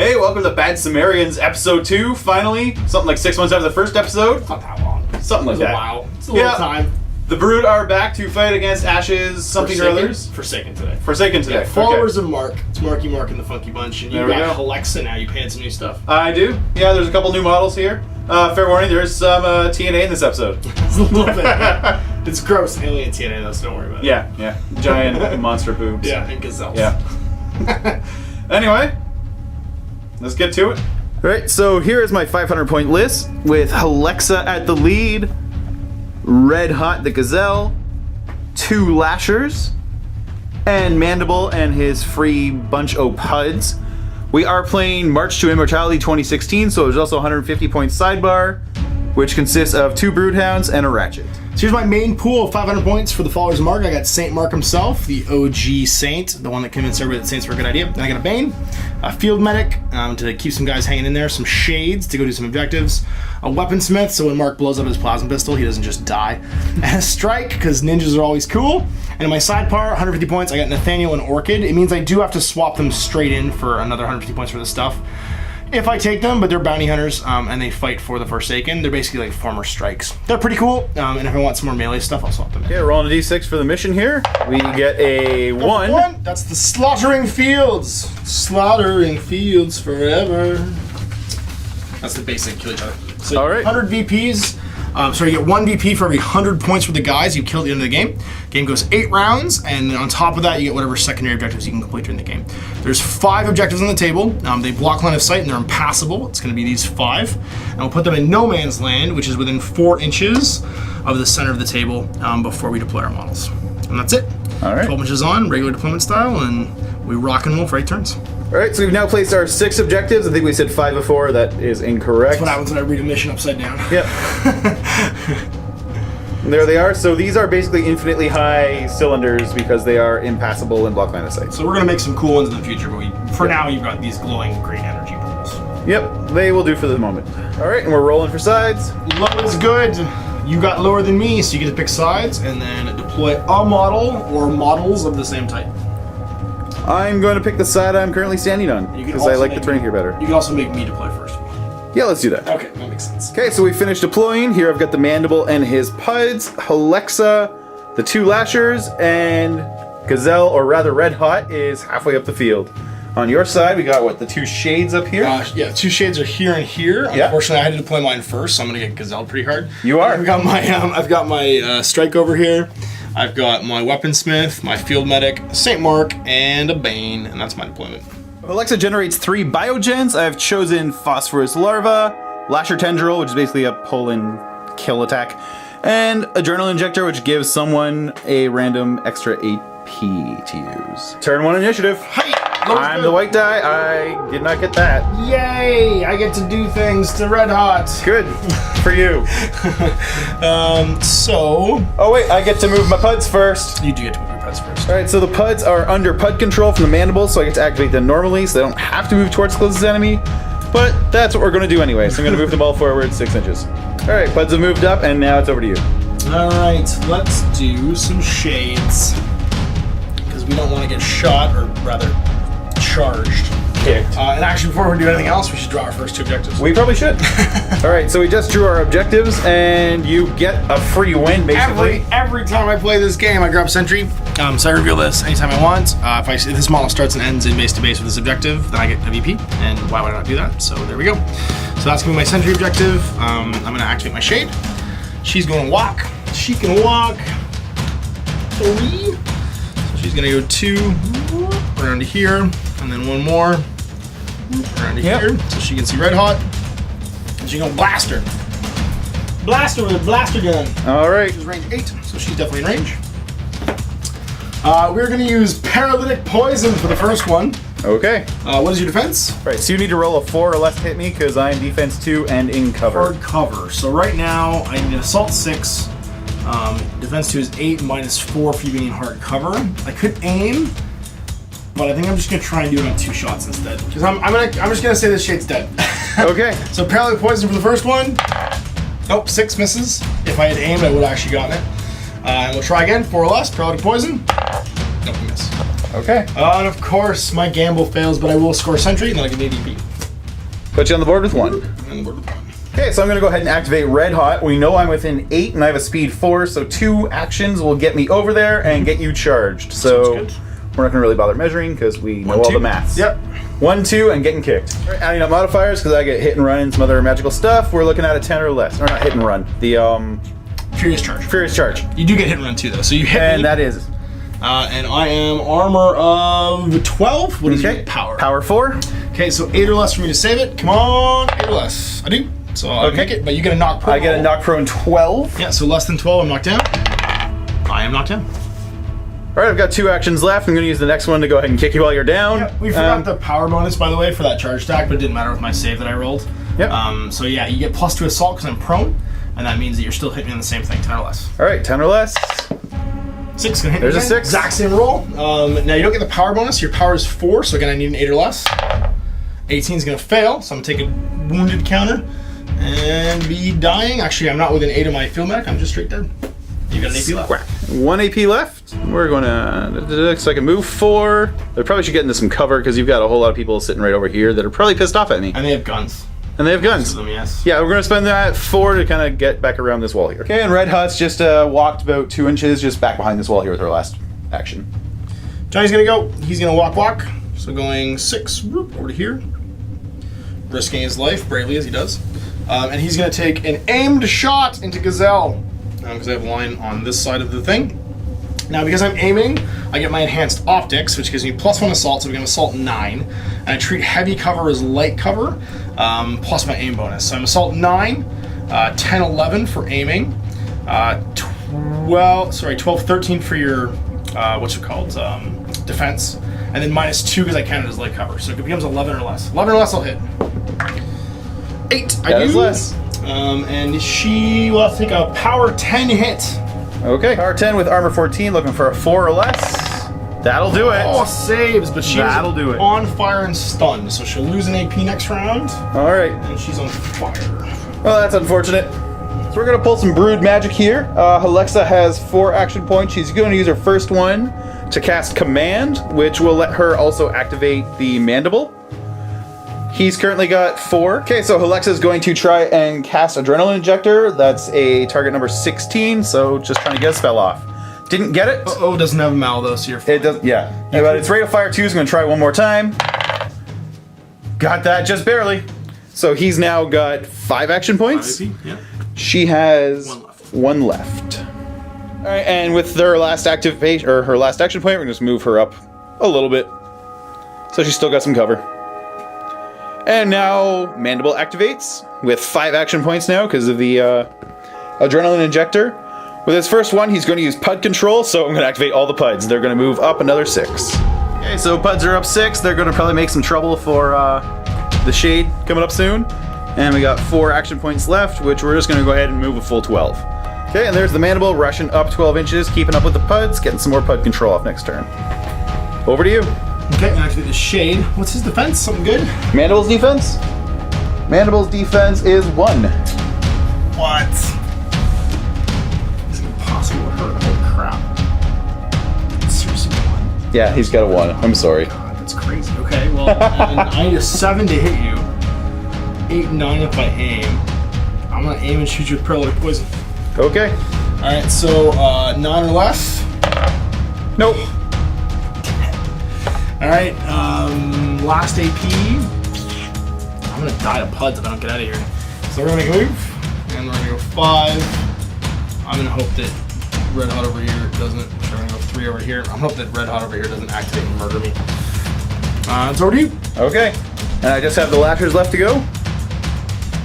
Hey, welcome to Bad Samarians episode 2, finally. Something like 6 months after the first episode. Not that long. Something like that. A while. It's a little time. The Brood are back to fight against Ashes something or others. Forsaken today. Forsaken today. Yeah, followers of Mark. It's Marky Mark and the Funky Bunch. And you got Alexa now. You painted some new stuff. I do. Yeah, there's a couple new models here. Fair warning, there is some TNA in this episode. It's a little bit. Yeah. It's gross. Alien TNA, though, so don't worry about it. Yeah. Giant monster boobs. Yeah, and gazelles. Yeah. Anyway, let's get to it. Alright, so here is my 500-point list with Alexa at the lead, Red Hot the Gazelle, 2 Lashers, and Mandible and his free bunch o' Puds. We are playing March to Immortality 2016, so there's also a 150-point sidebar, which consists of 2 Broodhounds and a Ratchet. So here's my main pool of 500 points for the followers of Mark. I got Saint Mark himself, the OG Saint, the one that convinced everybody that Saints were a good idea. Then I got a Bane, a Field Medic to keep some guys hanging in there, some Shades to go do some objectives, a Weaponsmith so when Mark blows up his plasma pistol, he doesn't just die, and a Strike because ninjas are always cool. And in my sidebar, 150 points, I got Nathaniel and Orchid. It means I do have to swap them straight in for another 150 points for this stuff. If I take them, but they're bounty hunters, and they fight for the Forsaken. They're basically like former Strikes. They're pretty cool, and if I want some more melee stuff, I'll swap them in. Yeah, rolling a d6 for the mission here. We get a 1. That's the Slaughtering Fields. Slaughtering Fields forever. That's the basic kill each other. So all right. 100 VPs. So you get 1 VP for every 100 points for the guys you kill at the end of the game. Game goes 8 rounds, and then on top of that, you get whatever secondary objectives you can complete during the game. There's 5 objectives on the table. They block line of sight, and they're impassable. It's going to be these 5. And we'll put them in no man's land, which is within 4 inches of the center of the table before we deploy our models. And that's it. All right. 12 inches on, regular deployment style, and we rock and roll for 8 turns. Alright, so we've now placed our 6 objectives. I think we said 5 before. That is incorrect. That's what happens when I read a mission upside down. Yep. There they are. So these are basically infinitely high cylinders because they are impassable and block line of sight. So we're going to make some cool ones in the future, but for now you've got these glowing green energy pools. Yep, they will do for the moment. Alright, and we're rolling for sides. Low is good. You got lower than me, so you get to pick sides and then deploy a model or models of the same type. I'm going to pick the side I'm currently standing on because I like the terrain here better. You can also make me deploy first. Yeah, let's do that. Okay, that makes sense. Okay, so we finished deploying. Here I've got the Mandible and his Puds, Alexa, the 2 Lashers, and Gazelle, or rather Red Hot, is halfway up the field. On your side, we got, what, the 2 Shades up here? Yeah, 2 Shades are here and here. Yeah. Unfortunately, I had to deploy mine first, so I'm going to get Gazelle pretty hard. You are. I've got my Strike over here. I've got my Weaponsmith, my Field Medic, St. Mark, and a Bane, and that's my deployment. Alexa generates 3 biogens. I've chosen Phosphorus Larva, Lasher Tendril, which is basically a pull and kill attack, and Adrenal Injector, which gives someone a random extra AP to use. Turn 1 initiative. Hey! I'm the white die. I did not get that. Yay! I get to do things to Red Hot. Good for you. Oh wait, I get to move my Puds first. You do get to move your Puds first. Alright, so the Puds are under Pud control from the Mandible, so I get to activate them normally, so they don't have to move towards the closest enemy. But that's what we're going to do anyway, so I'm going to move them all forward 6 inches. Alright, Puds have moved up, and now it's over to you. Alright, let's do some Shades. Because we don't want to get shot, or rather, charged. Kicked. And actually, before we do anything else, we should draw our first 2 objectives. We probably should. Alright, so we just drew our objectives, and you get a free win, basically. Every time I play this game, I grab Sentry. So I reveal this anytime I want. If this model starts and ends in base-to-base with this objective, then I get a VP, and why would I not do that? So there we go. So that's going to be my Sentry objective. I'm going to activate my Shade. She's going to walk. She can walk 3. So she's going to go 2 around to here, and then 1 more around to here, so she can see Red Hot. And she's going to blast her. Blast her with a blaster gun. Alright. She's range 8, so she's definitely in range. We're going to use Paralytic Poison for the first one. Okay. What is your defense? Right, so you need to roll a 4 or less to hit me, because I am defense 2 and in cover. Hard cover. So right now, I need an Assault 6. Defense 2 is 8, minus 4 for you being in hard cover. I could aim, but I think I'm just going to try and do it on 2 shots instead. Because I'm just going to say this Shade's dead. Okay. So Paralytic Poison for the first one. Nope, 6 misses. If I had aimed, I would have actually gotten it. And we'll try again, 4 or less, Paralytic Poison. Nope, we miss. Okay. And of course, my gamble fails, but I will score Sentry, and then I get an ADP. Put you on the board with 1. On the board with 1. Okay, so I'm going to go ahead and activate Red Hot. We know I'm within 8 and I have a speed 4, so 2 actions will get me over there and get you charged. So we're not going to really bother measuring because we know all the maths. Yep. 1, 2, and getting kicked. All right, adding up modifiers because I get hit and run and some other magical stuff. We're looking at a 10 or less. Or not hit and run. The Furious Charge. Furious Charge. You do get hit and run too, though. So you hit me. And that is. And I am armor of 12. What is your power? Power 4. Okay, so 8 or less for me to save it. Come on, 8 or less. I do. So I make it, but you get a knock prone. I get a knock prone 12. Yeah, so less than 12, I'm knocked down. I am knocked down. All right, I've got 2 actions left. I'm going to use the next one to go ahead and kick you while you're down. Yeah, we forgot the power bonus, by the way, for that charge stack, but it didn't matter with my save that I rolled. Yep. So yeah, you get +2 assault because I'm prone, and that means that you're still hitting me on the same thing, 10 or less. All right, 10 or less. 6 gonna hit There's me a again. 6. Exact same roll. Now you don't get the power bonus. Your power is 4, so again I need an 8 or less. 18 is gonna fail, so I'm gonna take a wounded counter and be dying. Actually, I'm not within 8 of my field medic. I'm just straight dead. You got an AP left. 1 AP left. We're going to. So I can move 4. I probably should get into some cover because you've got a whole lot of people sitting right over here that are probably pissed off at me. And they have guns. And they have guns. Them, yes. Yeah, we're going to spend that 4 to kind of get back around this wall here. Okay, and Red Hot's just walked about 2 inches just back behind this wall here with her last action. Johnny's gonna go. He's gonna walk. So going 6 whoop, over to here, risking his life bravely as he does, and he's gonna take an aimed shot into Gazelle because I have a line on this side of the thing. Now, because I'm aiming, I get my enhanced optics, which gives me +1 assault, so we can assault 9, and I treat heavy cover as light cover, plus my aim bonus. So I'm assault 9, 10, 11 for aiming, 12, 13 for your defense, and then -2 because I counted as light cover. So it becomes 11 or less. 11 or less, I'll hit. 8, I do. Less. And she will have to take a power 10 hit. Okay, power 10 with armor 14, looking for a 4 or less. That'll do it. Oh, saves, but she's do it. on fire and stunned, so she'll lose an AP next round, All right. and she's on fire. Well, that's unfortunate. So we're going to pull some Brood Magic here. Alexa has 4 action points. She's going to use her first one to cast Command, which will let her also activate the Mandible. He's currently got 4. Okay, so Alexa is going to try and cast Adrenaline Injector. That's a target number 16, so just trying to get a spell off. Didn't get it. Uh-oh, doesn't have a Mal, though, so you're fine. It does, yeah. But its rate of fire 2 is going to try one more time. Got that, just barely. So he's now got 5 action points. Yeah. She has 1 left. All right, and with her last activation or her last action point, we're gonna just move her up a little bit, so she's still got some cover. And now Mandible activates with 5 action points now because of the Adrenaline Injector. With his first one, he's going to use Pud Control, so I'm going to activate all the Puds. They're going to move up another 6. Okay, so Puds are up 6. They're going to probably make some trouble for the Shade coming up soon. And we got 4 action points left, which we're just going to go ahead and move a full 12. Okay, and there's the Mandible rushing up 12 inches, keeping up with the Puds, getting some more Pud Control off next turn. Over to you. Okay, and activate the Shade. What's his defense? Something good? Mandible's defense? Mandible's defense is 1. What? Is it impossible to hurt? Holy crap. Seriously, 1? Yeah, he's got a 1. I'm sorry. God, that's crazy. Okay, well, and I need a 7 to hit you. 8 and 9 if I aim. I'm gonna aim and shoot you with paralytic poison. Okay. Alright, so 9 or less. Nope. Alright, last AP. I'm gonna die to Puds if I don't get out of here. So we're gonna move, and we're gonna go 5. I'm gonna hope that Red Hot over here doesn't. We're gonna go 3 over here. I'm hoping that Red Hot over here doesn't activate and murder me. It's over to you. Okay. And I just have the lashers left to go.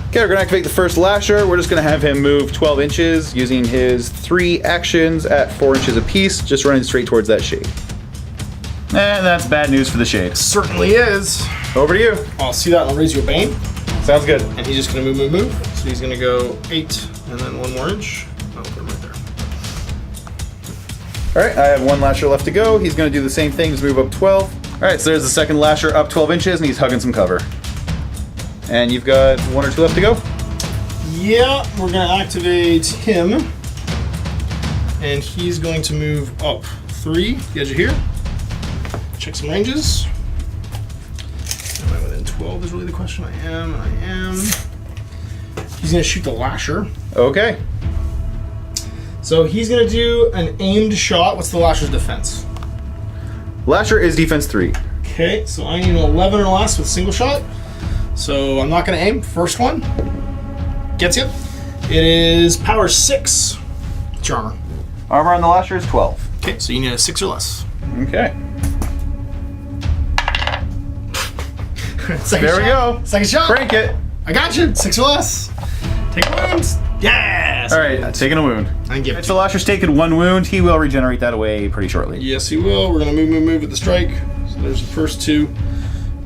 Okay, we're gonna activate the first lasher. We're just gonna have him move 12 inches using his 3 actions at 4 inches apiece, just running straight towards that Shade. And that's bad news for the Shade. It certainly is. Over to you. I'll see that and I'll raise you a Bane. Sounds good. And he's just gonna move. So he's gonna go 8 and then 1 more inch. I'll put him right there. All right, I have 1 lasher left to go. He's gonna do the same thing, just move up 12. All right, so there's the second lasher up 12 inches and he's hugging some cover. And you've got 1 or 2 left to go? Yeah, we're gonna activate him. And he's going to move up 3, the edge of here. Check some ranges. Am I within 12 is really the question. I am. He's going to shoot the Lasher. Okay. So he's going to do an aimed shot. What's the Lasher's defense? Lasher is defense 3. Okay, so I need an 11 or less with single shot. So I'm not going to aim. First one. Gets you. It is power 6. What's your armor? Armor on the Lasher is 12. Okay, so you need a 6 or less. Okay. Second There we shot. go. Second shot. Break it. I got you. 6 or less. Take wounds. Yes. All right, taking a wound. I can give it So Lasher's taken 1 wound. He will regenerate that away pretty shortly. Yes, he will. We're going to move with the strike. So there's the first 2.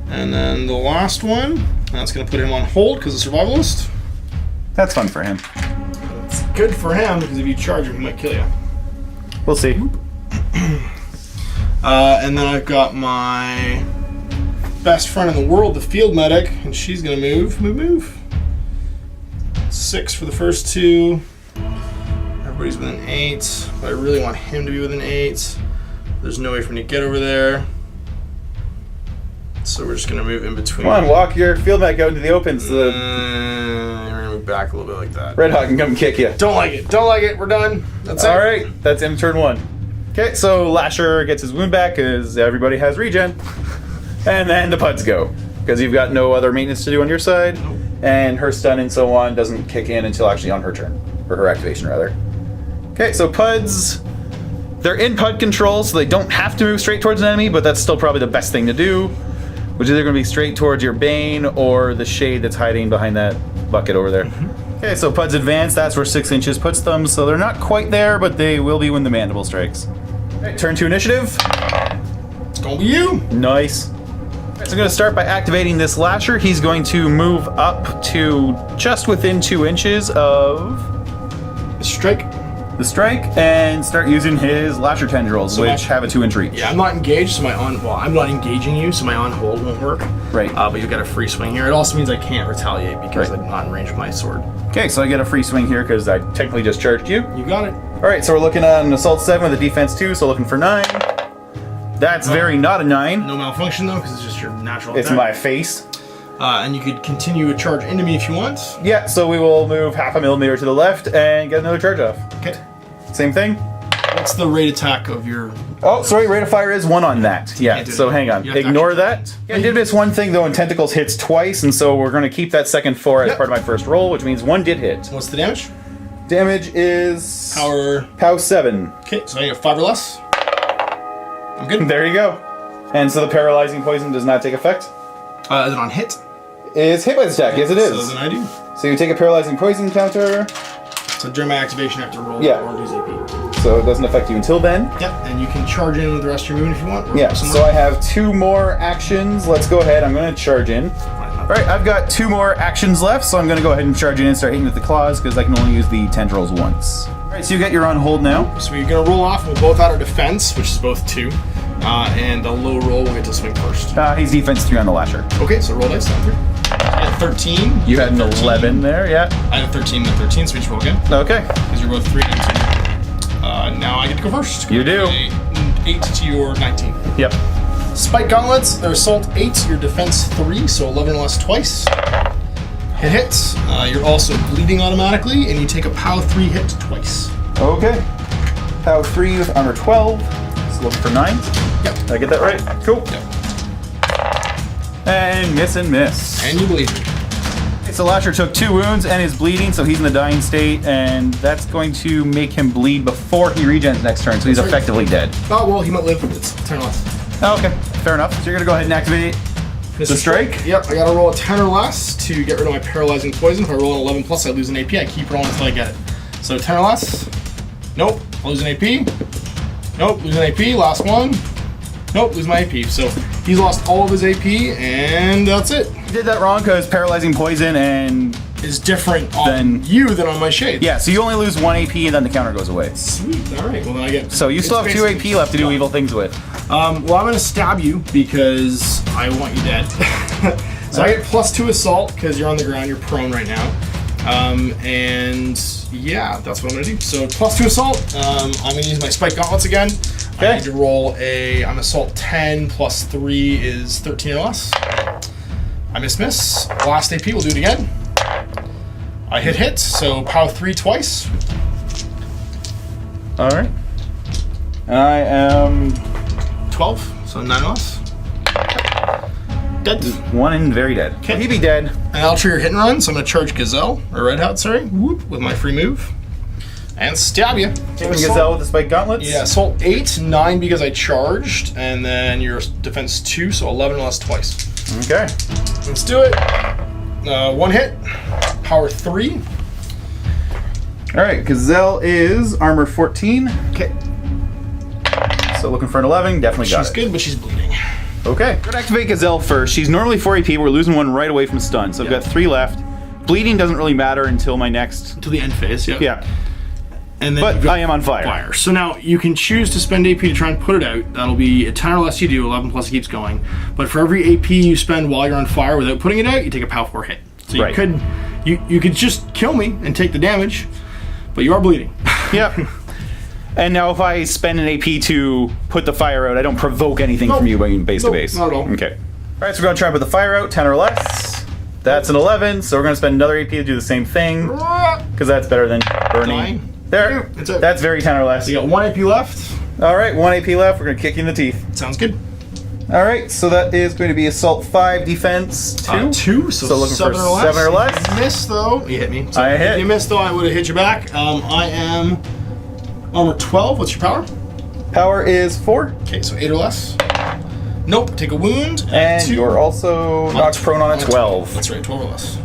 And then the last one. That's going to put him on hold because of Survivalist. That's fun for him. It's good for him because if you charge him, he might kill you. We'll see. And then I've got my best friend in the world, the field medic, and she's going to move. 6 for the first 2. Everybody's within 8, but I really want him to be within 8. There's no way for me to get over there. So we're just going to move in between. Come on, walk your field back out into the open so the We're going to move back a little bit like that. Red Hawk can come kick you. Don't like it. We're done. That's it. All right, that's him turn 1. Okay, so Lasher gets his wound back because everybody has regen. And then the Puds go because you've got no other maintenance to do on your side. Nope. And her stun and so on doesn't kick in until actually on her turn. Or her activation, rather. Okay, so Puds, they're in Pud control, so they don't have to move straight towards an enemy, but that's still probably the best thing to do, which is either going to be straight towards your Bane or the shade that's hiding behind that bucket over there. Okay, so Puds advance, that's where 6 inches puts them, so they're not quite there, but they will be when the mandible strikes. Okay, turn 2 initiative. It's going to be you. Nice. So I'm going to start by activating this Lasher. He's going to move up to just within 2 inches of the strike and start using his Lasher tendrils, which have a 2-inch reach. Yeah, I'm not engaged, so I'm not engaging you, so my on hold won't work. Right. But you've got a free swing here. It also means I can't retaliate because I'm not in range of my sword. Okay, so I get a free swing here because I technically just charged you. You got it. All right, so we're looking at an assault 7 with a defense 2, so looking for 9. That's very not a 9. No malfunction though, because it's just your natural It's attack. my face. And you could continue a charge into me if you want. Yeah, so we will move 0.5 millimeter to the left and get another charge off. Okay. Same thing. What's the rate attack of your... Oh, sorry, rate of fire is 1 on that. Yeah, so hang on. Ignore that. I did miss one thing though, and Tentacles hits twice, and so we're going to keep that second 4 as part of my first roll, which means 1 did hit. What's the damage? Damage is... Power 7. Okay, so I need a 5 or less. I'm good. There you go. And so the paralyzing poison does not take effect? Is it on hit? Is hit by this attack, yes it is. So then I do. So you take a paralyzing poison counter. So during my activation I have to roll or lose AP. So it doesn't affect you until then. Yep, and you can charge in with the rest of your movement if you want. Yeah, so I have 2 more actions. Let's go ahead, I'm going to charge in. Alright, I've got 2 more actions left, so I'm going to go ahead and charge in and start hitting with the claws, because I can only use the tendrils once. Alright, so you get your on hold now. So we're going to roll off, we'll both out our defense, which is both 2. And the low roll, we'll get to swing first. He's defense 3 on the Lasher. Okay, so roll dice, down 3. I had 13. You had an 11 there, yeah. I had a 13 and a 13, so we just roll again. Okay. Because you're both 3 and 2. Now I get to go first. You do. 8 to your 19. Yep. Spike gauntlets, their assault 8, your defense 3, so 11 or less twice. Hit hits. You're also bleeding automatically, and you take a POW 3 hit twice. Okay. POW 3 with armor 12. So looking for 9. Yep. Did I get that right? Cool. Yep. And miss and miss. And you bleed. Okay, so Lasher took 2 wounds and is bleeding, so he's in the dying state, and that's going to make him bleed before he regens next turn, so he's effectively dead. Oh, well, he might live. It's turn left. Oh, okay, fair enough. So you're going to go ahead and activate the strike? Yep, I gotta roll a 10 or less to get rid of my paralyzing poison. If I roll an 11 plus, I lose an AP. I keep rolling until I get it. So 10 or less. Nope, I lose an AP. Nope, lose an AP. Last one. Nope, lose my AP. So he's lost all of his AP, and that's it. You did that wrong because paralyzing poison and is different on you than on my shade. Yeah, so you only lose 1 AP and then the counter goes away. Sweet. All right. Well, then I get. So you still have 2 AP left to do evil things with. Well, I'm gonna stab you because I want you dead. So I get +2 assault because you're on the ground. You're prone right now. And yeah, that's what I'm gonna do. So +2 assault. I'm gonna use my spike gauntlets again. Okay. I need to roll I'm assault 10 +3 is 13 or less. I I miss. Last AP, we'll do it again. I hit, so power 3 twice. Alright. I am 12, so 9 less. Dead. one and very dead. Okay. He be dead. And I'll trigger hit and run, so I'm going to charge Gazelle, or Red Hat, sorry, whoop, with my free move. And stab you. Gazelle with the spike gauntlets? Yeah, assault 8, 9 because I charged, and then your defense 2, so 11 less twice. Okay. Let's do it. 1 hit, power 3. Alright, Gazelle is armor 14. Okay. So looking for an 11, definitely got it. She's good, but she's bleeding. Okay. We're gonna activate Gazelle first. She's normally 4 AP, we're losing one right away from stun, so I've got 3 left. Bleeding doesn't really matter until my next... Until the end phase, yeah. Yeah. And then But I am on fire. So now you can choose to spend AP to try and put it out. That'll be a 10 or less you do, 11 plus it keeps going. But for every AP you spend while you're on fire without putting it out, you take a power 4 hit. So you could you could just kill me and take the damage, but you are bleeding. Yep. And now if I spend an AP to put the fire out, I don't provoke anything from you base to base. Not at all. Okay. Alright, so we're gonna try and put the fire out, 10 or less. That's an 11, so we're gonna spend another AP to do the same thing. Because that's better than burning. Dying. There. That's very 10 or less. So you got 1 AP left. Alright, 1 AP left. We're going to kick you in the teeth. Sounds good. Alright, so that is going to be assault 5, defense 2. 2, so looking 7 for or less. 7 or less. If you missed though. You hit me. So I hit. If you missed though, I would have hit you back. I am armor 12. What's your power? Power is 4. Okay, so 8 or less. Nope, take a wound. And 2. you're also knocked prone on a 12. That's right, 12 or less.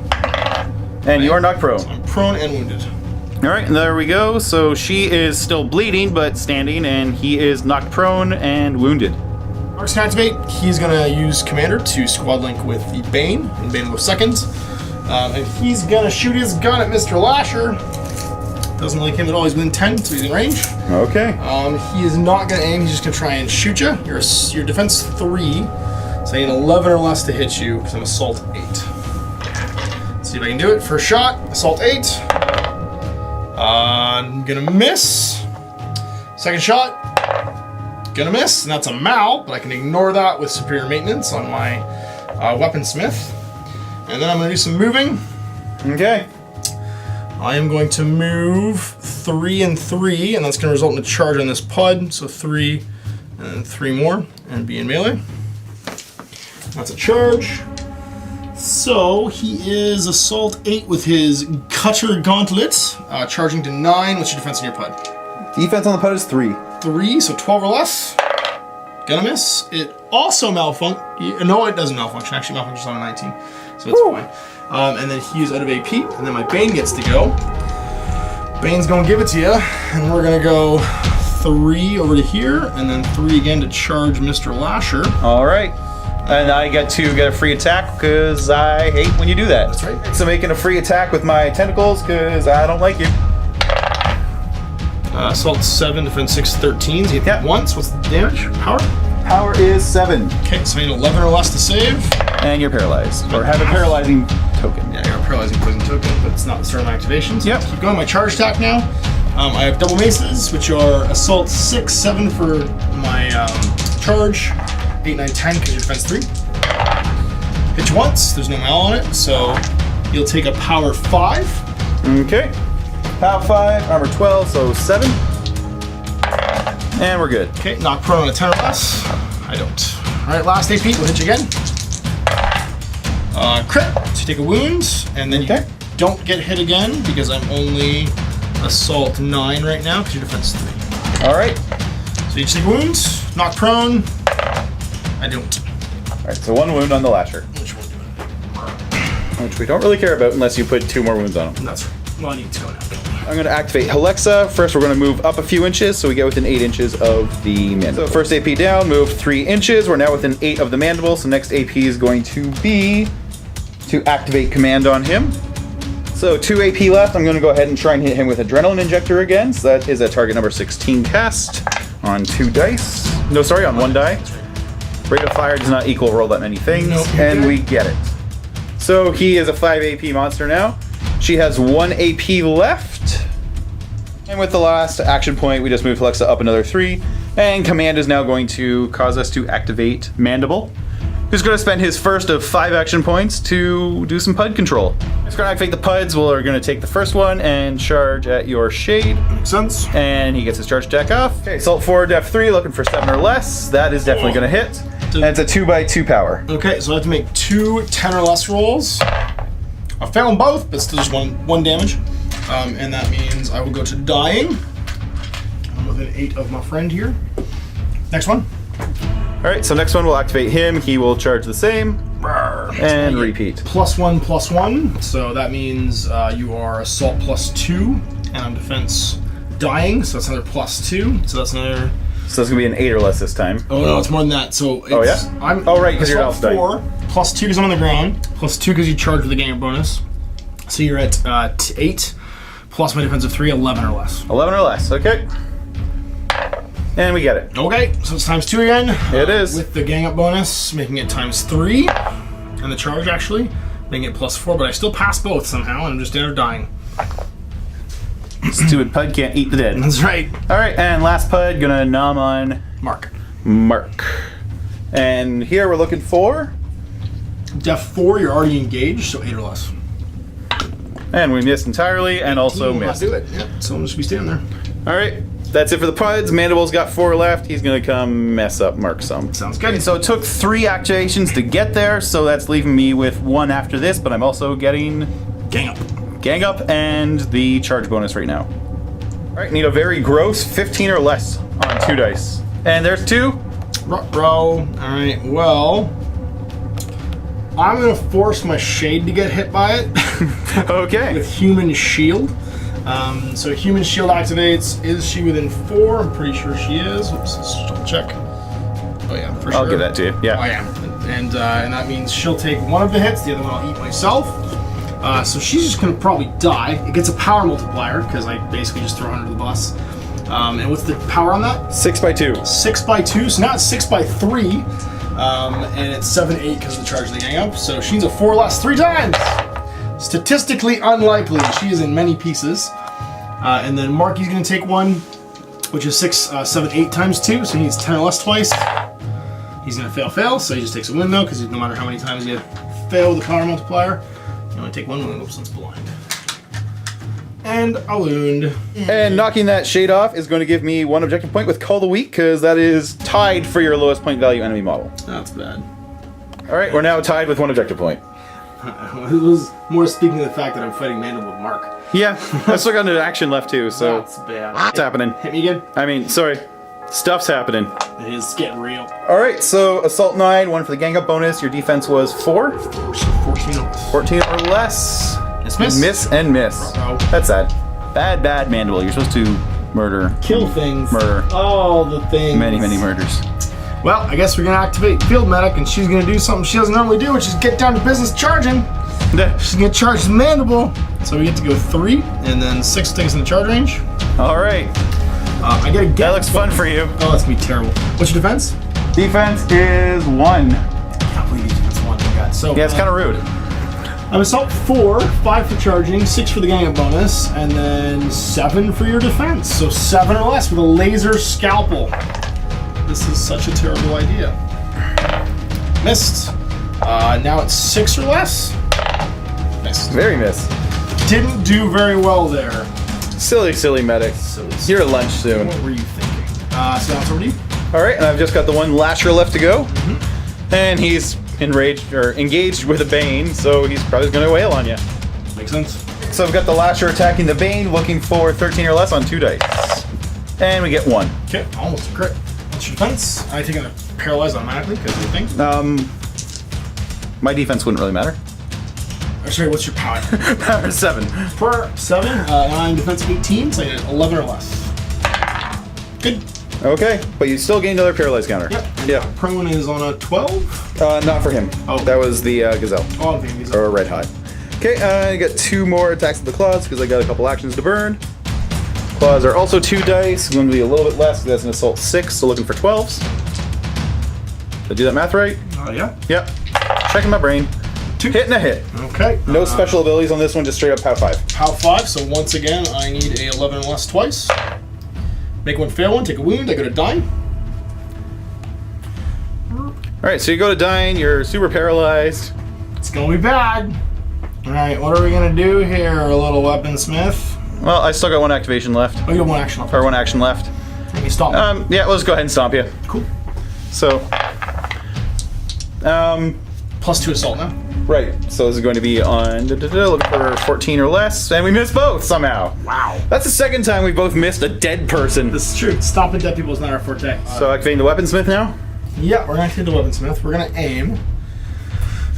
And you are knocked prone. I'm prone and wounded. Alright, there we go. So she is still bleeding, but standing, and he is knocked prone and wounded. Mark's can activate. He's gonna use Commander to squad link with the Bane, and Bane will go second. And he's gonna shoot his gun at Mr. Lasher. Doesn't like him at all. He's within 10, so he's in range. Okay. He is not gonna aim. He's just gonna try and shoot you. Your defense 3, so I need 11 or less to hit you because I'm assault 8. Let's see if I can do it. First shot, assault 8. I'm gonna miss. Second shot, gonna miss, and that's a Mal, but I can ignore that with superior maintenance on my weaponsmith. And then I'm gonna do some moving. Okay. I am going to move 3 and 3, and that's gonna result in a charge on this pud. So 3 and then 3 more, and be in melee. That's a charge. So he is assault 8 with his cutter gauntlet, charging to 9. What's your defense on your pud? Defense on the pud is 3. 3, so 12 or less. Gonna miss. It also malfunction. No, it doesn't malfunction. Actually, malfunctions on a 19, so it's fine. And then he is out of AP, and then my Bane gets to go. Bane's gonna give it to you, and we're gonna go 3 over to here, and then 3 again to charge Mr. Lasher. Alright. And I get to get a free attack because I hate when you do that. That's right. So making a free attack with my tentacles because I don't like you. Assault 7, defense 6, 13. So you hit once. What's the damage? Power? Power is 7. Okay, so I need 11 or less to save. And you're paralyzed. Or have a paralyzing token. Yeah, you're a paralyzing poison token, but it's not the start of my activation. So keep going. My charge attack now. I have double maces, which are assault 6, 7 for my charge. 8, 9, 10 because your defense 3. Hit you once, there's no mal on it, so you'll take a power 5. Okay. Power 5, armor 12, so 7. And we're good. Okay, knock prone on a 10 or less. I don't. Alright, last AP, we'll hit you again. Crit, so you take a wound, and then you don't get hit again because I'm only assault 9 right now because your defense 3. Alright. So you take a wound, knock prone. I don't. Alright, so 1 wound on the Lasher. Which one do it? Which we don't really care about unless you put 2 more wounds on him. That's right. Well, I need to go now. I'm going to activate Alexa. First, we're going to move up a few inches so we get within 8 inches of the mandible. So first AP down, move 3 inches. We're now within 8 of the mandible, so next AP is going to be to activate command on him. So 2 AP left. I'm going to go ahead and try and hit him with Adrenaline Injector again. So that is a target number 16 cast on 2 dice. No, sorry, on 1 die. Rate of fire does not equal roll that many things, and we get it. So he is a 5 AP monster now. She has 1 AP left. And with the last action point, we just moved Alexa up another 3. And command is now going to cause us to activate Mandible. who's going to spend his first of 5 action points to do some Pud control. He's going to activate the Puds. We're going to take the first one and charge at your shade. Makes sense. And he gets his charge attack off. Okay, Assault 4, Def 3, looking for 7 or less. That is definitely going to hit. And it's a 2x2 power. Okay, so I have to make 2 10 or less rolls. I fail them both, but still just one damage. And that means I will go to dying. I'm within 8 of my friend here. Next one. Alright, so next one we'll activate him. He will charge the same. And repeat. +1/+1. So that means you are assault +2. And I'm defense dying, so that's another +2. So that's another. So it's going to be an 8 or less this time. Oh no, it's more than that. So it's, oh yeah? Right, because you're elf dying. 4, +2 because I'm on the ground, +2 because you charge with the ganger bonus. So you're at 8, plus my defensive 3, 11 or less. 11 or less, okay. And we get it. Okay, so it's ×2 again. It is. With the gang up bonus, making it ×3. And the charge actually, making it +4, but I still pass both somehow, and I'm just dying. Stupid Pud can't eat the dead. That's right. Alright, and last Pud, gonna nom on Mark. And here we're looking for Def 4, you're already engaged, so 8 or less. And we missed entirely, and also missed. Do it. Yep. So I'm just be standing there. Alright, that's it for the Puds. Mandible's got 4 left. He's gonna come mess up Mark some. Sounds good. So it took 3 activations to get there, so that's leaving me with 1 after this, but I'm also getting Gang Up and the charge bonus right now. Alright, need a very gross 15 or less on 2 dice. And there's 2. Bro. Alright, well, I'm gonna force my shade to get hit by it. Okay. With Human Shield. So Human Shield activates. Is she within 4? I'm pretty sure she is. Oops, let's double check. Oh yeah, for sure. I'll give that to you. Yeah. I am. And that means she'll take 1 of the hits. The other one I'll eat myself. So she's just gonna probably die. It gets a power multiplier because I basically just throw her under the bus. And what's the power on that? 6x2. 6x2. So now it's 6x3. And it's 7/8 because of the charge of the gang up. So she needs a 4 less 3 times. Statistically unlikely. She is in many pieces. And then Marky's going to take 1, which is 6, 7, 8 times 2. So he needs 10 or less twice. He's going to fail. So he just takes a win though, because no matter how many times you fail the power multiplier, you only take 1 wound. Oops, that's blind. And a wound. And knocking that shade off is going to give me 1 objective point with Call the Weak, because that is tied for your lowest point value enemy model. That's bad. Alright, we're now tied with 1 objective point. It was more speaking of the fact that I'm fighting Mandible with Mark. Yeah, I still got an action left too, so... That's bad. What's happening? Hit me again. I mean, sorry. Stuff's happening. It is getting real. Alright, so Assault 9, 1 for the gang up bonus. Your defense was 4. 14 or less. 14 or less. Miss. Miss and miss. Uh-oh. That's sad. Bad Mandible. You're supposed to murder. Kill things. Murder. All the things. Many murders. Well, I guess we're gonna activate Field Medic, and she's gonna do something she doesn't normally do, which is get down to business charging. She's gonna charge Mandible. So we get to go 3, and then 6 takes in the charge range. Alright. I gotta get. That looks fun for you. Oh, that's gonna be terrible. What's your defense? Defense is 1. I can't believe you defense 1. Oh my god. So Yeah, it's kind of rude. I'm assault 4, 5 for charging, 6 for the gang up bonus, and then 7 for your defense. So 7 or less with a laser scalpel. This is such a terrible idea. Missed. Now it's 6 or less. Missed. Very miss. Didn't do very well there. Silly medic. You're at lunch soon. What were you thinking? So that's over to you. Alright, and I've just got the 1 Lasher left to go. And he's enraged or engaged with a Bane, so he's probably going to wail on you. Makes sense. So I've got the Lasher attacking the Bane, looking for 13 or less on 2 dice. And we get 1. Okay, almost a crit. What's your defense? I think I'm going to paralyze automatically because of the thing. My defense wouldn't really matter. Or sorry, what's your power? Power 7. Per 7, and I'm defense 18, so I get 11 or less. Good. Okay, but you still gain another paralyzed counter. Yep. Prone is on a 12. Not for him. Oh. That was the Gazelle. Oh, I'm thinking these Or Red Hot. Okay, I got 2 more attacks with the claws because I got a couple actions to burn. Claws are also 2 dice. Going to be a little bit less. That's an assault 6, so looking for 12s. Did I do that math right? Yeah. Yep. Checking my brain. 2. Hit and a hit. Okay. No special abilities on this one, just straight up POW 5. POW 5, so once again, I need a 11 or less twice. Make 1 fail 1, take a wound, I go to dying. Alright, so you go to dine, you're super paralyzed. It's gonna be bad. Alright, what are we gonna do here, little weaponsmith? Well, I still got one activation left. Oh, you got one action left. Or one action left. Let me stop. Yeah, let's go ahead and stomp you. Cool. So, +2 assault now. right. So this is going to be on looking for 14 or less, and we missed both somehow. Wow. That's the second time we both missed a dead person. This is true. Stopping dead people is not our forte. So activating the weaponsmith now. Yeah, we're gonna activate the weaponsmith. We're gonna aim,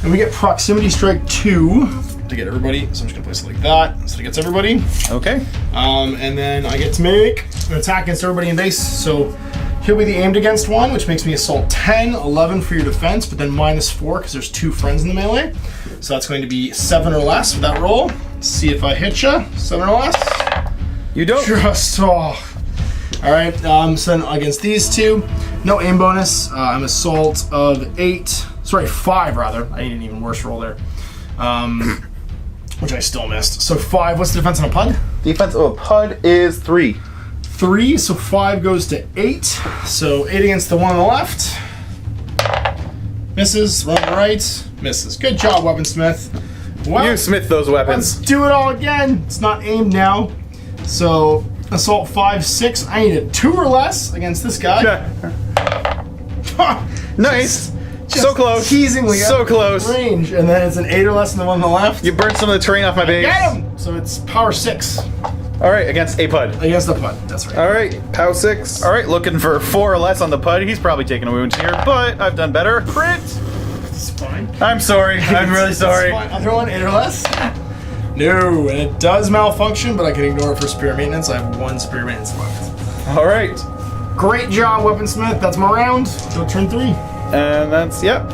and we get proximity strike 2 to get everybody. So I'm just gonna place it like that, so it gets everybody. Okay. And then I get to make an attack against everybody in base. So he'll be the aimed against one, which makes me assault 10, 11 for your defense, but then -4 because there's 2 friends in the melee. So that's going to be 7 or less for that roll. Let's see if I hit you. 7 or less. You don't. Just all right. So then against these two, no aim bonus. I'm assault of 5 rather. I need an even worse roll there. Which I still missed. So 5. What's the defense on a pud? Defense of a pud is 3. 3, so 5 goes to 8. So 8 against the one on the left. Misses. Run to the right. Misses. Good job, weaponsmith. Well, You smith those weapons. let's do it all again. It's not aimed now. So assault 5, 6. I need a 2 or less against this guy. Nice. So close. Teasingly So out of close. range, and then it's an 8 or less on the one on the left. You burned some of the terrain off my base. Get him! So it's power 6 All right, against a pud. against the pud. That's right. All right, POW 6. All right, looking for 4 or less on the pud. He's probably taking a wound here, but I've done better. Crit. It's fine. I'm sorry. I'm really sorry. It's fine. Other one, 8 or less. No, and it does malfunction, but I can ignore it for superior maintenance. I have 1 superior maintenance left. All right, Great job, weaponsmith. That's my round. Go turn 3. and that's yep.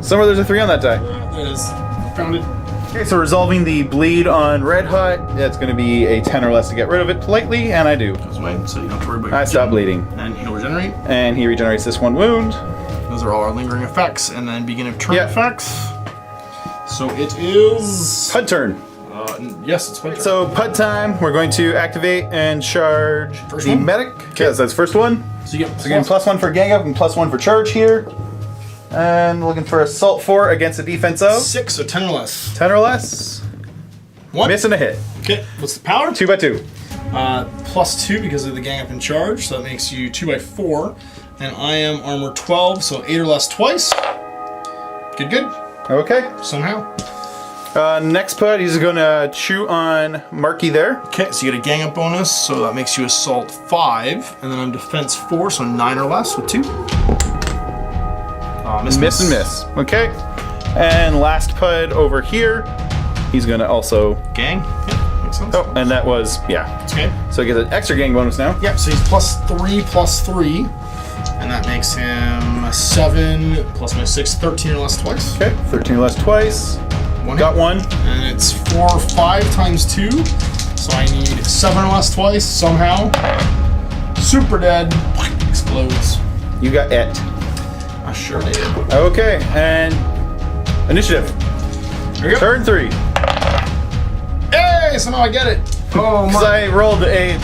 Somewhere there's a 3 on that die. There it is. Found it. Okay, so resolving the bleed on Red Hot. That's going to be a 10 or less to get rid of it politely, and I do. Goes away, so you don't have to worry about I stop bleeding, And he'll regenerate. and he regenerates this 1 wound. Those are all our lingering effects, and then begin of turn Yeah. effects. So it is. Pud turn. Yes, it's pud turn. So pud time. We're going to activate and charge First the one? medic. Yes, that's first one. So you get So again, +1 for gang up and +1 for charge here. And looking for assault 4 against a defense of 6, so 10 or less. 10 or less. 1. Missing a hit. Okay, what's the power? 2 by 2. +2 because of the gang up and charge, so that makes you 2 by 4. And I am armor 12, so 8 or less twice. Good. Okay. Somehow. Next pud, he's going to chew on Marky there. Okay, so you get a gang up bonus, so that makes you assault 5, and then I'm defense 4, so 9 or less with 2. Miss and miss. Okay. And last pud over here, he's going to also... Gang? Yeah, makes sense. Oh, and that was, yeah. It's okay. So he gets an extra gang bonus now. Yep, so he's +3, and that makes him a 7 plus my 6, 13 or less twice. Okay, 13 or less twice. One Got hit. 1. And it's 4, 5 times 2, so I need 7 or less twice somehow. Super dead. Explodes. You got it. I sure did. Okay, and initiative. There we go. Turn 3. Hey, somehow I get it. Oh, Because Mark. I rolled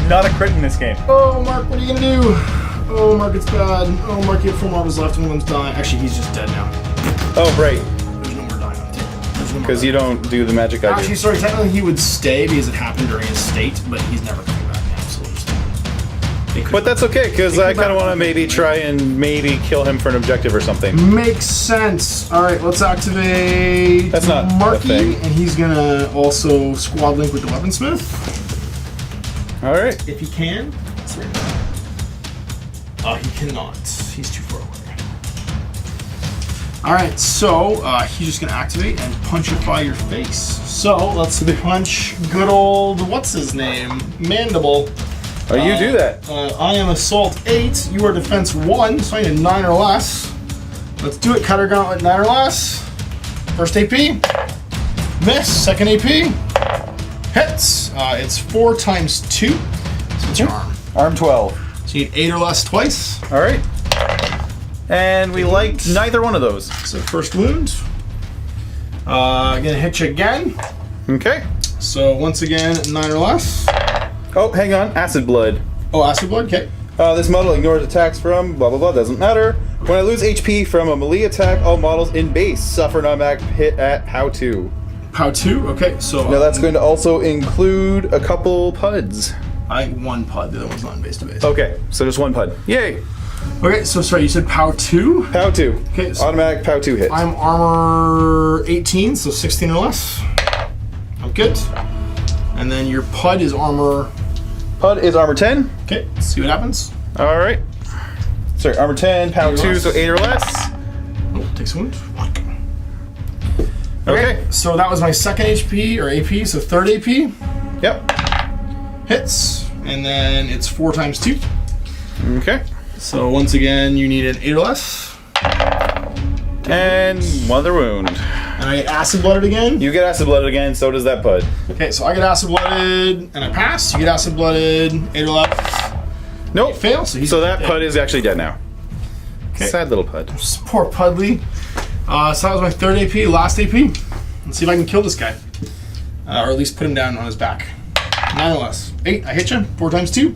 not a crit in this game. Oh, Mark, what are you gonna do? Oh, Mark, it's bad. Oh, Mark, you have 4 marbles left, and one of them's dying. Actually, he's just dead now. Oh, right. There's no more dying on the table. There's no more Because you dying. don't do the magic I Actually, do. sorry, technically he would stay because it happened during his state, but he's never coming back now, so we'll just... But that's okay, because I kind of want to maybe try and maybe kill him for an objective or something. Makes sense. All right, let's activate That's not a Marky, thing. and he's gonna also squad link with the weaponsmith All right. if he can. He cannot. He's too far away. All right, so he's just gonna activate and punch it by your face. So let's punch good old what's his name, Mandible. Oh, you do that. I am assault 8. You are defense 1, so I need a 9 or less. Let's do it. Cutter gauntlet 9 or less. First AP. Miss. Second AP. Hits. It's 4 times 2. So it's your arm. Arm 12. So you need 8 or less twice. All right. And we liked neither one of those. So first wound. Gonna hit you again. Okay. So once again, 9 or less. Oh, hang on. Acid blood. Oh, acid blood. Okay. This model ignores attacks from blah blah blah, doesn't matter. When I lose HP from a melee attack, all models in base suffer an automatic hit at POW 2. POW 2? Okay, so... Now that's going to also include a couple PUDs. I think one PUD, the other one's not in base to base. Okay, so just one PUD. Yay! Okay, so sorry, you said POW 2? POW 2. Okay, so automatic POW 2 hit. I'm armor 18, so 16 or less. I'm good. And then your PUD is armor... PUD is armor 10. Okay, let's see what happens. Alright. Sorry, armor 10, POW 2, so 8 or less. Oh, takes a wound. Okay. So that was my second HP, or AP, so third AP. Yep. Hits, and then it's 4 times 2. Okay. So once again, you need an 8 or less. And one other wound. And I get acid blooded again. You get acid blooded again, so does that PUD. Okay, so I get acid blooded, and I pass. You get acid blooded, 8 or less. Nope. Fail, so that PUD is actually dead now. Okay. Sad little PUD. Poor Pudley. So that was my third AP, last AP. Let's see if I can kill this guy. Or at least put him down on his back. 9 or less. 8, I hit you. 4 times 2.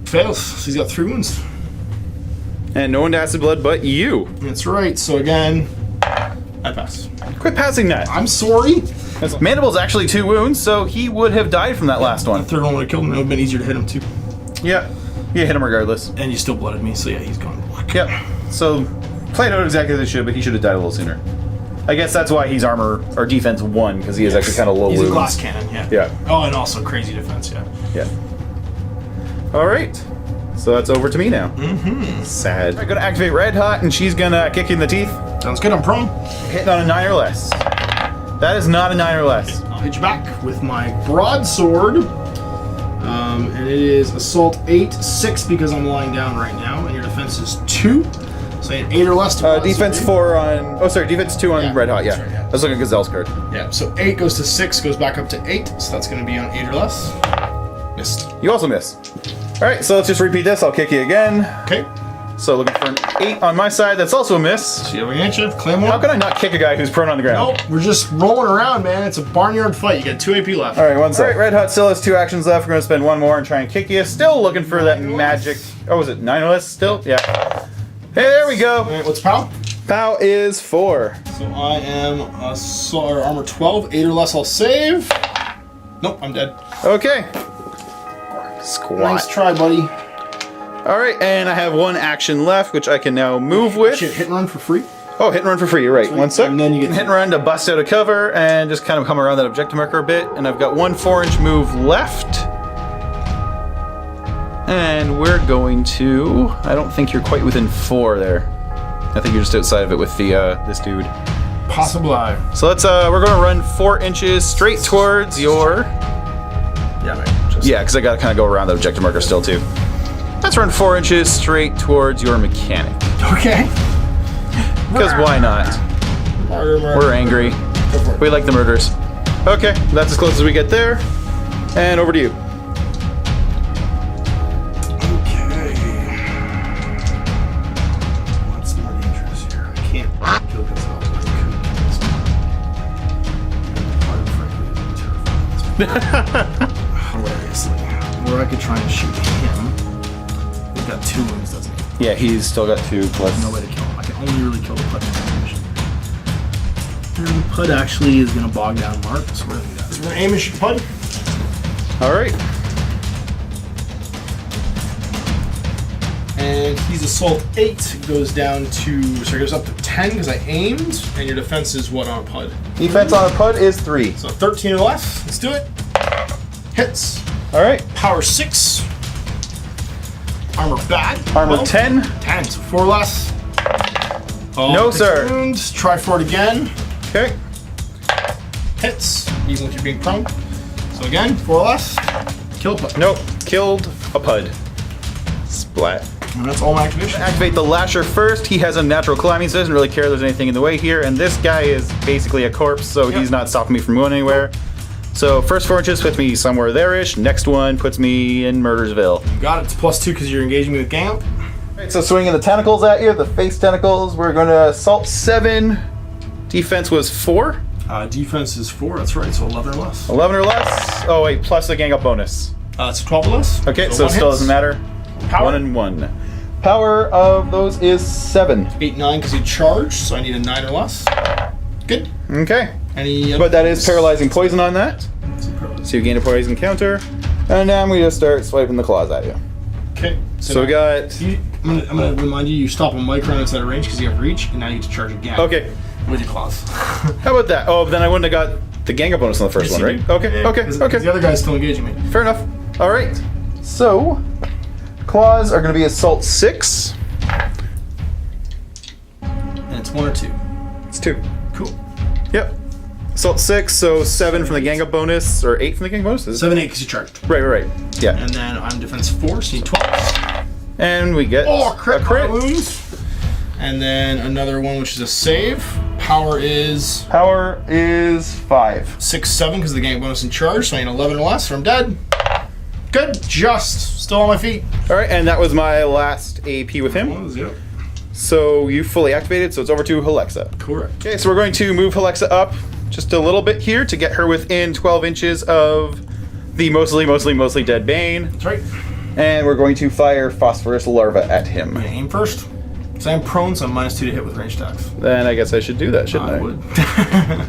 Fails, so he's got 3 wounds. And no one to acid blood but you. That's right, so again, I pass. Quit passing that. I'm sorry. Mandible's actually 2 wounds, so he would have died from that last one. The third one would have killed him. It would have been easier to hit him too. Yeah, you hit him regardless. And you still blooded me, so yeah, he's gone black. Yep. So played out exactly as it should, but he should have died a little sooner. I guess that's why he's armor or defense 1, because he is actually kind of low wounds. He's a glass cannon, yeah. Yeah. Oh, and also crazy defense, yeah. Yeah. All right. So that's over to me now. Mm-hmm. Sad. I'm gonna activate Red Hot, and she's gonna kick you in the teeth. Sounds good. I'm prone. Hitting on a 9 or less. That is not a 9 or less. I'll hit you back with my broadsword. And it is assault 8, 6 because I'm lying down right now, and your defense is 2. So 8 or less to defense 4 on... Oh, sorry, defense 2 on Red Hot, yeah. Right, yeah. I was looking at Gazelle's card. Yeah, so 8 goes to 6, goes back up to 8, so that's going to be on 8 or less. Missed. You also miss. All right, so let's just repeat this. I'll kick you again. Okay. So looking for an 8 on my side. That's also a miss. See how we hit you? Claymore. How can I not kick a guy who's prone on the ground? Nope, we're just rolling around, man. It's a barnyard fight. You got 2 AP left. All right, one sec. All right, Red Hot still has 2 actions left. We're going to spend 1 more and try and kick you. Still looking for that magic... Oh, was it 9 or less still? Yeah. Hey, there we go. All right, what's POW? POW is 4. So I am armor 12. 8 or less, I'll save. Nope, I'm dead. Okay. Squat. Nice try, buddy. All right, and I have 1 action left, which I can now move with. Shit, hit and run for free? Oh, hit and run for free, you're right. Sweet. 1 sec. And then you get hit and run to bust out of cover and just kind of come around that objective marker a bit. And I've got 1 4-inch move left. And we're going to... I don't think you're quite within 4 there. I think you're just outside of it with the this dude. Possible eye. So let's we're going to run 4 inches straight towards your... Yeah, man. Yeah, because I got to kind of go around that objective marker still too. Let's run 4 inches straight towards your mechanic. Okay. Because why not? Murder. We're angry. We like the murders. Okay, that's as close as we get there. And over to you. Okay. What's more dangerous here? I can't kill Gazelle, but I could. Hilariously. Or I could try and shoot him. He's got 2 wounds, doesn't he? Yeah, he's still got 2 plus. No way to kill him. I can only really kill the Pud. And the Pud actually is going to bog down Mark, so we're going to aim and shoot Pud. Alright. And he's assault 8, goes down to, sorry, goes up to 10 because I aimed, and your defense is what on a Pud? Defense on a PUD is 3. So 13 or less. Let's do it. Hits. Alright. Power 6. Armor bad. Armor Well, 10. 10, so 4 less. Oh, No, takes sir. a wound. Try for it again. Okay. Hits, even if you're being prone. So again, 4 less. Kill Pud. Nope. Killed a PUD. Splat. And that's all my activation. Activate the Lasher first. He has a natural climbing, so he doesn't really care if there's anything in the way here. And this guy is basically a corpse, so he's not stopping me from going anywhere. So first 4 inches puts me somewhere there-ish. Next one puts me in Murdersville. You got it. It's +2 because you're engaging me with gang up. Alright, so swinging the tentacles at you, the face tentacles. We're going to assault 7. Defense was 4. Defense is 4. That's right. So 11 or less. 11 or less. Oh wait, plus the gang up bonus. It's 12 or less. Okay, so it one still hits. doesn't matter. Power? 1 and 1. Power of those is 7. 8, 9 because you charged, so I need a 9 or less. Good. Okay. Any? But that is paralyzing poison on that. So you gain a poison counter. And now we just start swiping the claws at you. Okay. So we got... I'm gonna remind you, you stop a micron outside of range because you have reach, and now you get to charge again. Okay. With your claws. How about that? Oh, then I wouldn't have got the gang up bonus on the first Yes, one, you right? do. Okay, Yeah, okay, 'cause okay. The other guy's still engaging me. Fair enough. All right. So, claws are going to be assault 6. And it's 1 or 2. It's 2. Cool. Yep. Assault 6, so 7 from the gang up bonus, or 8 from the gang bonus? 7, 8 because you charged. Right. Yeah. And then I'm defense 4, so you need 12. And we get Oh, crit a crit. wounds. And then another one, which is a save. Power is Power is 5. 6, 7 because of the gang bonus and charge, so I need 11 or less, or I'm dead. Good. Just. Still on my feet. All right, and that was my last AP with him. Yep. So you fully activated, so it's over to Alexa. Correct. Okay, so we're going to move Alexa up just a little bit here to get her within 12 inches of the mostly dead Bane. That's right. And we're going to fire Phosphorus Larva at him. I'm gonna aim first. So I'm prone, so I'm -2 to hit with range attacks. Then I guess I should do that, shouldn't I? I would.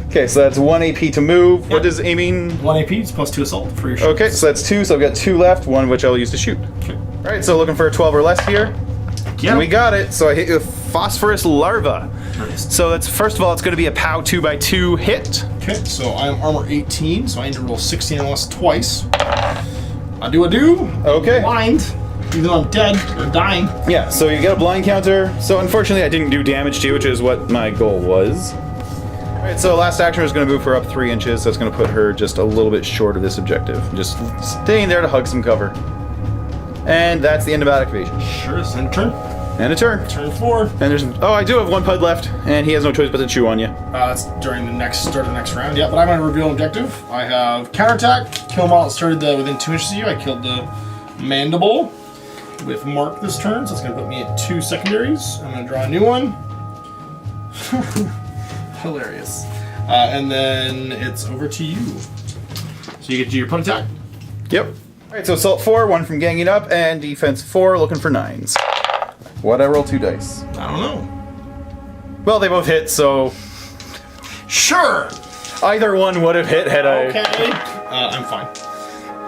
Okay, so that's 1 AP to move. What Yep. does aiming... 1 AP, it's +2 assault for your shot. Okay, so that's 2, so I've got 2 left, 1 which I'll use to shoot. Okay. All right, so looking for a 12 or less here. Yeah. And we got it, so I hit you with Phosphorus Larva. Nice. So that's, first of all, it's going to be a POW 2x2 hit. Okay, so I'm armor 18, so I need to roll 16 or less twice. I do. Okay. Blind, even though I'm dead or dying. Yeah, so you get a blind counter. So unfortunately, I didn't do damage to you, which is what my goal was. All right, so last action is going to move her up 3 inches. So it's going to put her just a little bit short of this objective. Just staying there to hug some cover. And that's the end of that activation. Sure, it's in turn. And a turn. Turn 4. And there's... Oh, I do have 1 pud left, and he has no choice but to chew on you. That's during the start of the next round. Yeah, but I'm going to reveal an objective. I have counterattack. Kill model started within 2 inches of you. I killed the mandible with Mark this turn, so it's going to put me at 2 secondaries. I'm going to draw a new one. Hilarious. And then it's over to you. So you get to do your punt attack. Yep. All right, so assault 4, 1 from ganging up, and defense 4, looking for 9s. What'd I roll 2 dice? I don't know. Well, they both hit, so Sure. either one would have hit had I... Okay. I'm fine.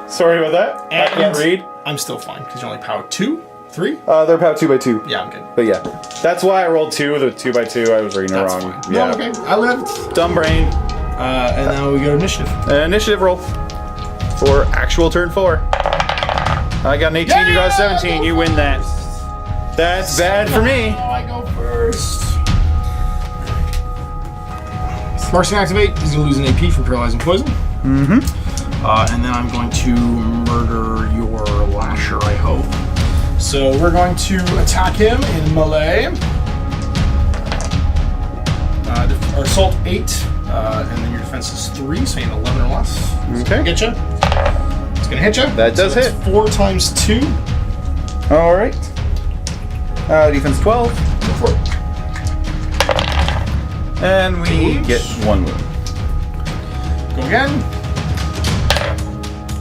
Sorry about that. I can't read. I'm still fine because you're only power 2, 3. They're POW 2x2. Yeah, I'm good. But yeah, that's why I rolled 2 with a 2x2. I was reading it That's wrong. fine. Yeah. No, okay. I lived. Dumb brain. And now we go to initiative. Initiative roll for actual turn 4. I got an 18. You got a 17. You win that. That's bad for me. Oh, I go first. Mark's gonna activate. He's gonna lose an AP from paralyzing poison. Mm-hmm. And then I'm going to murder your lasher, I hope. So we're going to attack him in melee. Our assault 8, and then your defense is 3, so you need 11 or less. Okay. Get you. It's gonna hit you. That does hit. 4 times 2. All right. Defense 12. Go for it. And we get 1 wound. Go again.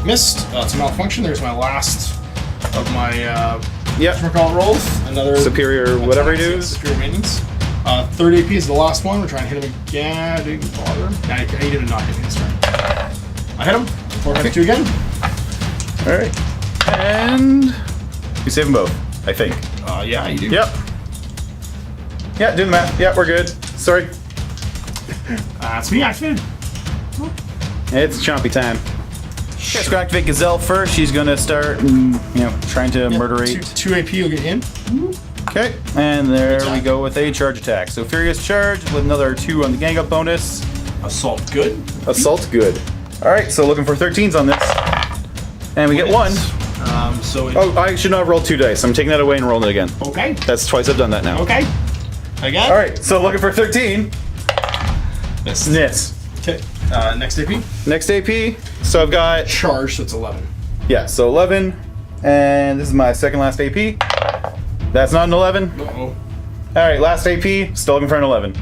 Missed. It's a malfunction. There's my last of my Yep. rolls. Another Superior whatever he attacks, does. Superior maintenance. 30 AP is the last one. We're trying to hit him again. I didn't bother. Nah, he did not hit me this turn. I hit him. 402 again. All right. And we save them both, I think. Yeah, you do. Yep. Yeah, doing the math. Yeah, we're good. Sorry. That's me activated. It's chompy time. Okay, so we're gonna activate Gazelle first. She's gonna start, trying to murderate. 2 AP will get in. Okay, and there we go with a charge attack. So Furious Charge with another 2 on the gang up bonus. Assault good. Assault good. All right, so looking for 13s on this, and we get 1. Oh, I should not have rolled 2 dice. I'm taking that away and rolling it again. Okay. That's twice I've done that now. Okay. Again. All right, so looking for 13. Miss. Miss. Okay. Next AP. Next AP. So I've got Charge, so it's 11. yeah, so 11, and this is my second last AP. That's not an 11. Uh-oh. All right, last AP. Still looking for an 11.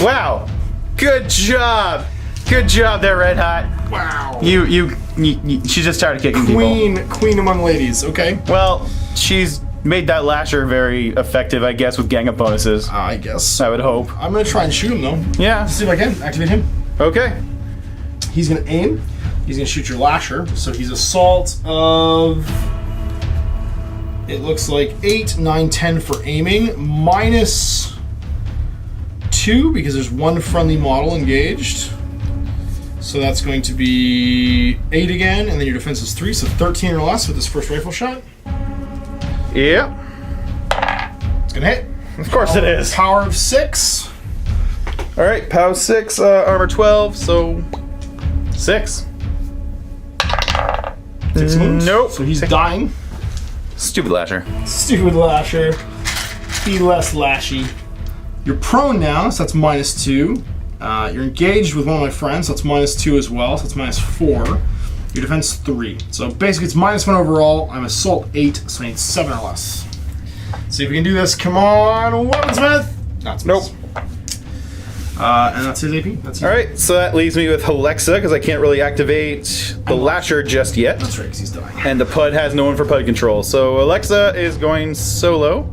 Wow. Good job. Good job there, Red Hot. Wow. You she's just tired of kicking people. Queen among ladies. Okay. Well, she's made that lasher very effective, I guess, with gang up bonuses. I guess. I would hope. I'm gonna try and shoot him though. Yeah. See if I can activate him. Okay. He's gonna aim. He's gonna shoot your lasher. So he's assault of. It looks like 8, 9, 10 for aiming. -2 because there's one friendly model engaged. So that's going to be 8 again, and then your defense is 3, so 13 or less with this first rifle shot. Yep. It's gonna hit. Of course it is. Power of 6. All right, POW 6, armor 12, so 6. 6 wounds. Nope. So he's dying. Stupid lasher. Stupid lasher. Be less lashy. You're prone now, so that's -2. You're engaged with one of my friends, so that's -2 as well, so that's -4. Your defense 3. So basically it's -1 overall. I'm assault 8, so I need 7 or less. See if we can do this. Come on, Weaponsmith! Not Nope. And that's his AP. That's his. All right, so that leaves me with Alexa because I can't really activate the lasher just yet. That's right, because he's dying. And the PUD has no one for PUD control. So Alexa is going solo.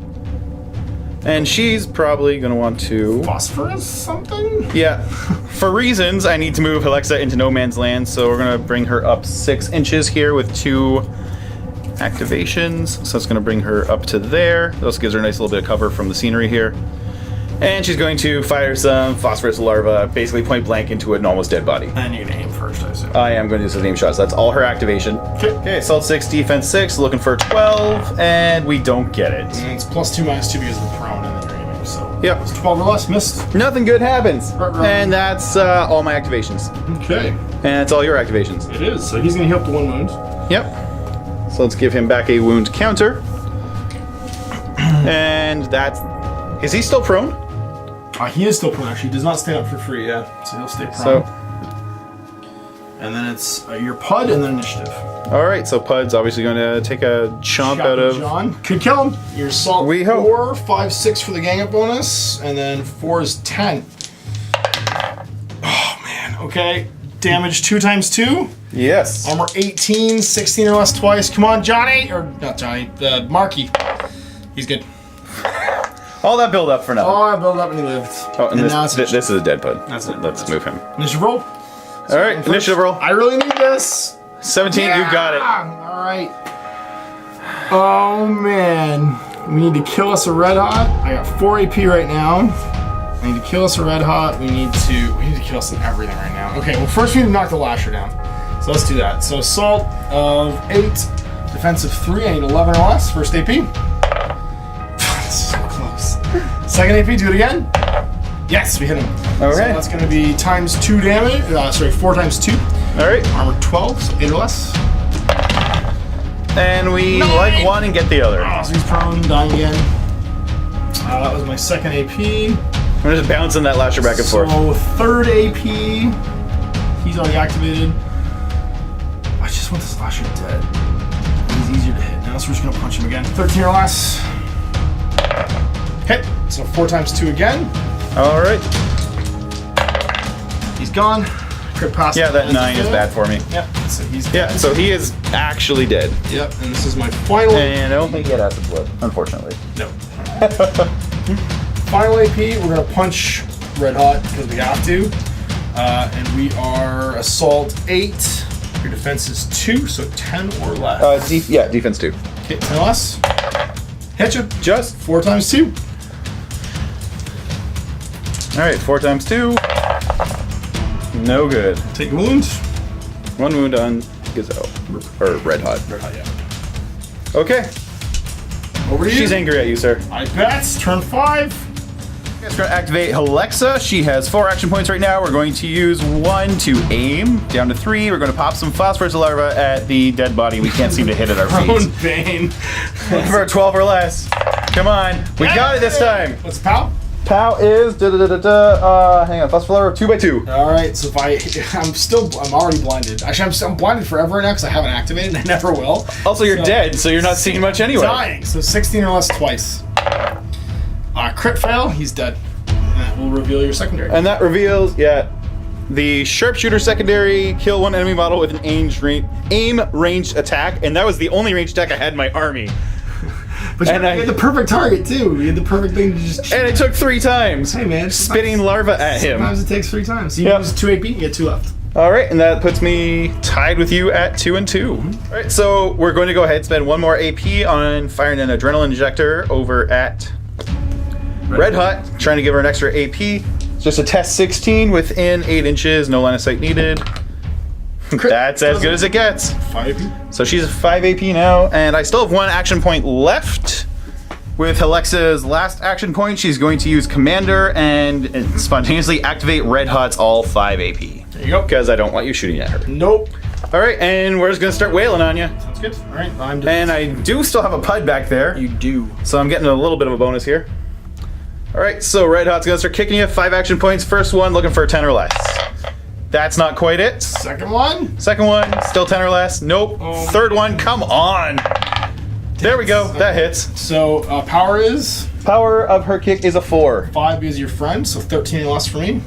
And she's probably going to want to... Phosphorus something? Yeah. For reasons, I need to move Alexa into no man's land, so we're going to bring her up 6 inches here with 2 activations. So it's going to bring her up to there. This gives her a nice little bit of cover from the scenery here. And she's going to fire some phosphorus larva, basically point blank into an almost dead body. And you're going to aim first, I assume. I am going to do some aim shots. That's all her activation. Okay, assault 6, defense 6, looking for 12, and we don't get it. And it's +2, -2 because of the prone, and then you're aiming, so... Yep. It's 12 or less, missed. Nothing good happens. Right. And that's all my activations. Okay. And that's all your activations. It is, so he's going to heal up to 1 wound. Yep. So let's give him back a wound counter. And that's... Is he still prone? He is still prone, actually. He does not stand up for free, yeah. So he'll stay prone. So, and then it's your PUD and then initiative. alright, so Pud's obviously going to take a chomp out of... John. Could kill him. Your assault We hope. 4, 5, 6 for the gang up bonus, and then 4 is 10. Oh, man. Okay. Damage 2 times 2. Yes. Armor 18, 16 or less twice. Come on, Johnny. Or, not Johnny, Marky. He's good. All that build up for nothing. Oh, I built up and he lived. Oh, and now this is a dead Pud. That's it. Let's move him. Initiative roll. Alright, initiative roll. I really need this. 17, you got it. All right. Oh man, we need to kill us a red hot. I got 4 AP right now. I need to kill us a red hot. We need to kill us in everything right now. Okay, well first we need to knock the lasher down. So let's do that. So assault of 8, defensive 3. I need 11 or less. First AP. So close. Second AP. Do it again. Yes, we hit him. Okay. So that's going to be -2 damage. 4 times 2. Alright. Armor 12, so 8 or less. And we 9. like one and get the other. Oh, so he's prone, dying again. That was my second AP. We're just bouncing that lasher back and forth. So third AP. He's already activated. I just want this lasher dead. He's easier to hit now, so we're just going to punch him again. 13 or less. Hit. So 4 times 2 again. Alright. He's gone. Crit pass. Yeah, that 9 is bad for me. Yep. So he's dead. Yeah, so he is actually dead. Yep. And this is my final. And I don't think he had acid blood, unfortunately. No. Final AP. We're gonna punch red hot because we have to. And we are assault 8. Your defense is 2, so 10 or less. Defense 2. Okay, 10 or less. Hit you. Just. 4 times 2. Alright, 4 times 2. No good. Take a wound. 1 wound on Gazelle. Or Red Hot. Red hot, yeah. Okay. Over to you. She's angry at you, sir. I bet. Turn 5. We're going to activate Alexa. She has 4 action points right now. We're going to use 1 to aim. Down to 3. We're going to pop some phosphorus larva at the dead body. We can't seem to hit at our Prone feet. Bane. For 12 or less. Come on. We got it this time. What's POW? POW is hang on, phosphorus larva 2 by 2. All right, so if I'm already blinded. Actually, I'm blinded forever now because I haven't activated. I never will. Also, you're dead, so you're not seeing much anyway. Dying. So 16 or less twice. Crit fail. He's dead. And that will reveal your secondary. And that reveals, The sharpshooter secondary, kill one enemy model with an aim ranged attack, and that was the only ranged attack I had in my army. But you had the perfect target too. You had the perfect thing to just. And it took 3 times. Hey man, spitting larva at him. Sometimes it takes 3 times. So you use 2 AP, you get 2 left. All right, and that puts me tied with you at 2 and 2. All right, so we're going to go ahead and spend 1 more AP on firing an adrenaline injector over at Red Hot, trying to give her an extra AP. It's just a test 16 within 8 inches, no line of sight needed. That's as good as it gets. 5 AP. So she's 5 AP now, and I still have 1 action point left. With Alexa's last action point, she's going to use Commander and spontaneously activate Red Hot's all 5 AP. There you go. Because I don't want you shooting at her. Nope. All right, and we're just going to start wailing on you. Sounds good. All right, and I do still have a Pud back there. You do. So I'm getting a little bit of a bonus here. All right, so Red Hot's going to start kicking you. 5 action points. First one, looking for a 10 or less. That's not quite it. Second one. Second one, still 10 or less. Nope. Third one, come on. There we go. That hits. So power is? Power of her kick is a 4. 5 is your friend, so 13 and less for me.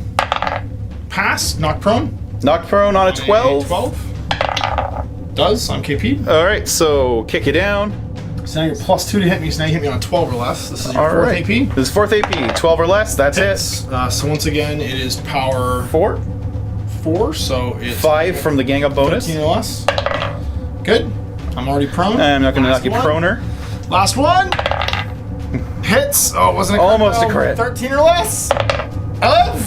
Pass. Knock prone. Knocked prone on a 12. 12. Does. I'm KP. All right, so kick you down. So now you're +2 to hit me, so now you hit me on 12 or less. This is your 4th AP. This is 4th AP. 12 or less, that's it. So once again, it is power 4. 4, so it's 5 from the gang up bonus. 13 or less. Good. I'm already prone. I'm not going to knock you proner. Last one. Hits. Oh, it wasn't a crit. Almost a crit. 13 or less. 11.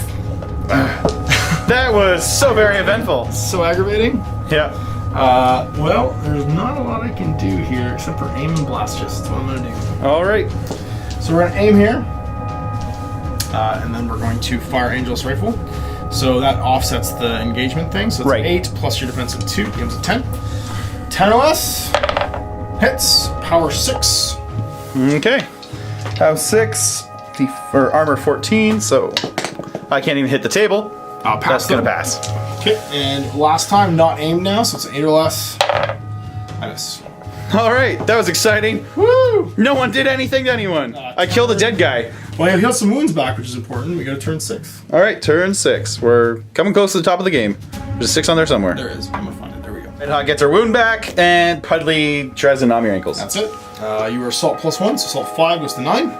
That was so very eventful. So aggravating. Yeah. Well, there's not a lot I can do here except for aim and blast. Just what I'm going to do. All right. So we're going to aim here. And then we're going to fire Angel's Rifle. So that offsets the engagement thing. So it's 8 plus your defensive 2 gives a 10. 10 or less. Hits. Power 6. Okay. Power 6. Or armor 14, so I can't even hit the table. I'll pass. That's going to pass. Okay, and last time, not aimed now, so it's 8 or less. I miss. All right, that was exciting. Woo! No one did anything to anyone. I killed a dead guy. Well, you healed some wounds back, which is important. We go to turn 6. All right, turn 6. We're coming close to the top of the game. There's a 6 on there somewhere. There is. I'm gonna find it. There we go. Red Hot gets her wound back, and Pudley tries to numb your ankles. That's it. You were assault +1, so assault 5 goes to 9.